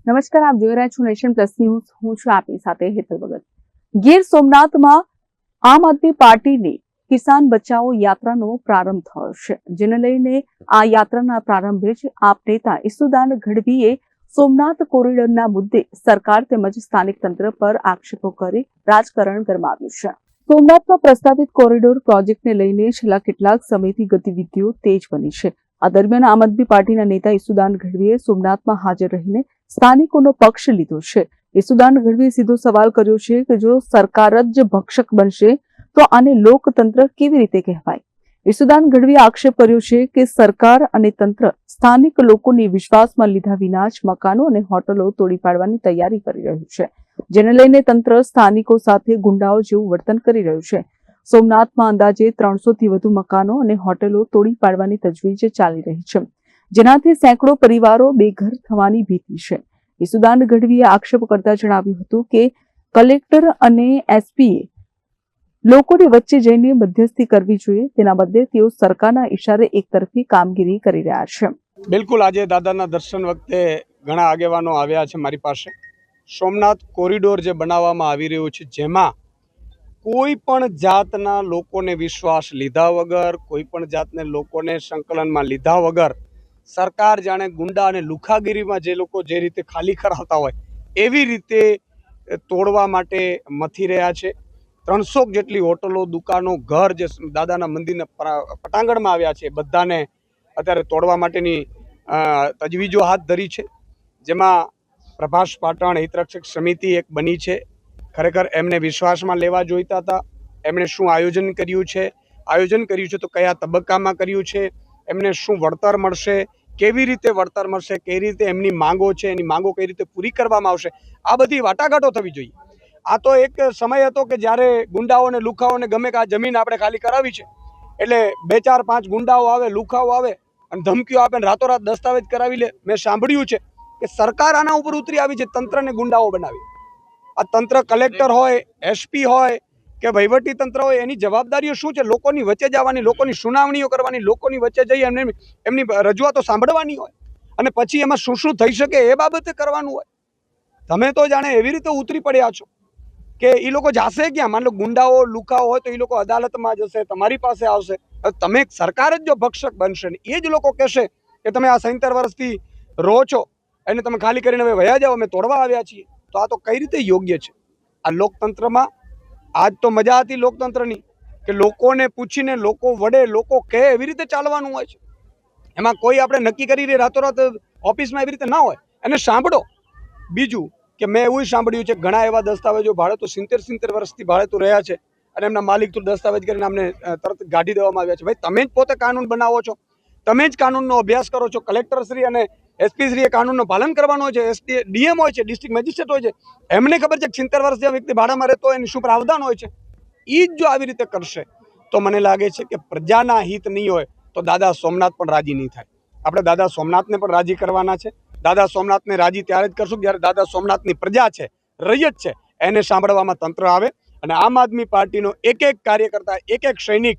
નમસ્કાર, આપ જોઈ રહ્યા છો નેશન પ્લસ ન્યૂઝ. હું છું આપની સાથે હેતલ ભગત. ગીર સોમનાથમાં આમ આદમી પાર્ટીની કિસાન બચાવો યાત્રાનો પ્રારંભ થયો છે, જેને લઈને આ યાત્રાના પ્રારંભે જ આપ નેતા ઈસુદાન ગઢવીએ સોમનાથ કોરિડોરના મુદ્દે સરકાર તેમજ સ્થાનિક તંત્ર પર આક્ષેપો કરી રાજકારણ ગરમાવ્યું છે. સોમનાથમાં પ્રસ્તાવિત કોરિડોર પ્રોજેક્ટને લઈને છેલ્લા કેટલાક સમયથી ગતિવિધિઓ તેજ બની છે. આ દરમિયાન આમ આદમી પાર્ટીના નેતા ઈસુદાન ગઢવીએ સોમનાથમાં હાજર રહીને સ્થાનિકોનો પક્ષ લીધો છે. ઈસુદાન ગઢવીએ સીધો સવાલ કર્યો છે કે જો સરકાર જ ભક્ષક બનશે તો આને લોકતંત્ર કેવી રીતે કહેવાય? ઈસુદાન ગઢવીએ આક્ષેપ કર્યો છે કે સરકાર અને તંત્ર સ્થાનિક લોકોની વિશ્વાસમાં લીધા વિના જ મકાનો અને હોટલો તોડી પાડવાની તૈયારી કરી રહ્યું છે, જેને લઈને તંત્ર સ્થાનિકો સાથે ગુંડાઓ જેવું વર્તન કરી રહ્યું છે. સોમનાથમાં અંદાજે 300 થી વધુ મકાનો અને હોટલો તોડી પાડવાની તજવીજ ચાલી રહી છે, જેનાથી સેંકડો પરિવારો બેઘર થવાની ભીતિ છે. ઈસુદાન ગઢવીએ આક્ષેપ કરતા જણાવ્યું હતું કે કલેક્ટર અને એસપીએ લોકોની વચ્ચે જઈને મધ્યસ્થી કરવી જોઈએ, તેના બદલે તેઓ સરકારના ઇશારે એકતરફી કામગીરી કરી રહ્યા છે. બિલકુલ, આજે દાદાના દર્શન વખતે ઘણા આગેવાનો આવ્યા છે મારી પાસે. સોમનાથ કોરિડોર જે બનાવવામાં આવી રહ્યું છે, જેમાં કોઈ પણ જાતના લોકોને વિશ્વાસ લીધા વગર, કોઈ પણ જાતને લોકોને સંકલનમાં લીધા વગર સરકાર જાણે ગુંડા અને લુખાગીરીમાં જે લોકો જે રીતે ખાલી કરાવતા હોય એવી રીતે તોડવા માટે મથી રહ્યા છે. 300 જેટલી હોટલો, દુકાનો, ઘર જે દાદાના મંદિરના પટાંગણમાં આવ્યા છે, બધાને અત્યારે તોડવા માટેની તજવીજો હાથ ધરી છે, જેમાં પ્રભાસ પાટણ હિતરક્ષક સમિતિ એક બની છે. ખરેખર એમને વિશ્વાસમાં લેવા જોઈતા હતા. એમણે શું આયોજન કર્યું છે તો કયા તબક્કામાં કર્યું છે, એમને શું વળતર મળશે, કેવી રીતે વળતર મળશે, કઈ રીતે એમની માંગો છે, એની માંગો કઈ રીતે પૂરી કરવામાં આવશે, આ બધી વાટાઘાટો થવી જોઈએ. આ તો એક સમય હતો કે જ્યારે ગુંડાઓને લુખાઓને ગમે કે આ જમીન આપણે ખાલી કરાવી છે એટલે 2 4 5 ગુંડાઓ આવે, લુખાઓ આવે અને ધમકીઓ આપે, રાતોરાત દસ્તાવેજ કરાવી લે. મેં સાંભળ્યું છે કે સરકાર આના ઉપર ઉતરી આવી છે, તંત્રને ગુંડાઓ બનાવી. આ તંત્ર કલેક્ટર હોય, એસપી હોય કે વહીવટી તંત્ર હોય, એની જવાબદારીઓ શું છે? લોકોની વચ્ચે જવાની, લોકોની સુનાવણીઓ કરવાની, લોકોની વચ્ચે જઈ એમની રજૂઆતો સાંભળવાની હોય અને પછી એમાં શું શું થઈ શકે એ બાબતે કરવાનું હોય. તમે તો જાણે એવી રીતે ઉતરી પડ્યા છો કે એ લોકો જાશે ક્યાં? માન લો ગુંડાઓ લુખાઓ હોય તો એ લોકો અદાલતમાં જશે, તમારી પાસે આવશે. તમે સરકાર જ જો ભક્ષક બનશે ને એ જ લોકો કહેશે કે તમે આ 70 વર્ષથી રહો છો અને તમે ખાલી કરીને હવે વયા જાઓ, અમે તોડવા આવ્યા છીએ, તો આ તો કઈ રીતે યોગ્ય છે? આ લોકતંત્રમાં આજ તો મજા હતી લોકતંત્રની કે લોકોને પૂછીને, લોકો વડે, લોકો કહે એવી રીતે ચાલવાનું હોય છે. એમાં કોઈ આપણે નક્કી કરી રાતોરાત ઓફિસમાં એવી રીતે ના હોય. એને સાંભળો. બીજું કે મેં એવું સાંભળ્યું છે ઘણા એવા દસ્તાવેજો ભાડે તો 70 વર્ષથી ભાડે તો રહ્યા છે અને એમના માલિક તો દસ્તાવેજ કરીને અમને તરત ગાડી દેવામાં આવ્યા છે. ભાઈ, તમે જ પોતે કાનૂન બનાવો છો, તમે જ કાનૂનનો અભ્યાસ કરો છો. કલેક્ટરશ્રી અને એસપીશ્રીએ કાનૂનનું પાલન કરવાનું હોય છે. એસડી ડીએમ હોય છે, ડિસ્ટ્રિક્ટ મેજિસ્ટ્રેટ હોય છે, એમને ખબર છે કે 70 વર્ષ જે વ્યક્તિ ભાડામાં રહેતો હોય એની શું પ્રાવધાન હોય છે. એ જ જો આવી રીતે કરશે તો મને લાગે છે કે પ્રજાના હિત નહીં હોય તો દાદા સોમનાથ પણ રાજી નહીં થાય. આપણે દાદા સોમનાથને પણ રાજી કરવાના છે. દાદા સોમનાથને રાજી ત્યારે જ કરશું જ્યારે દાદા સોમનાથની પ્રજા છે, રૈયત છે, એને સાંભળવામાં તંત્ર આવે અને આમ આદમી પાર્ટીનો એક કાર્યકર્તા, એક સૈનિક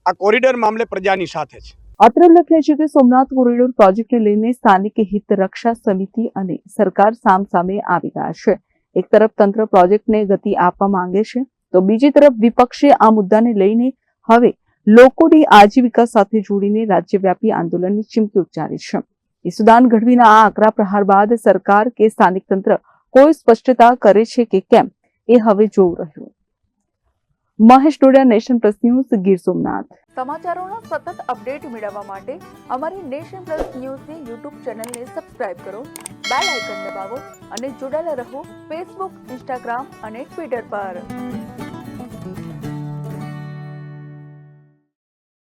આ કોરિડોર મામલે પ્રજાની સાથે છે. અત્રે ઉલ્લેખનીય છે કે સોમનાથ કોરિડોર પ્રોજેક્ટને લઈને સ્થાનિક હિત રક્ષા સમિતિ અને સરકાર સામસામે આવી ગયા છે. એક તરફ તંત્ર પ્રોજેક્ટને ગતિ આપવા માંગે છે તો બીજી તરફ વિપક્ષે આ મુદ્દાને લઈને હવે લોકોની આજીવિકા સાથે જોડીને રાજ્યવ્યાપી આંદોલનની ચીમકી ઉચ્ચારી છે. ઈસુદાન ગઢવીના આ આકરા પ્રહાર બાદ સરકાર કે સ્થાનિક તંત્ર કોઈ સ્પષ્ટતા કરે છે કે કેમ, એ હવે જોવું રહ્યું. Mahesh Dodiya, nation plus news, Gir Somnath. સમાચારોનો સતત અપડેટ મેળવવા માટે અમારી નેશન પ્લસ ન્યૂઝની યુટ્યુબ ચેનલને સબસ્ક્રાઇબ કરો, બેલ આઇકન દબાવો અને જોડાયેલા રહો ફેસબુક, ઇન્સ્ટાગ્રામ અને ટ્વિટર પર.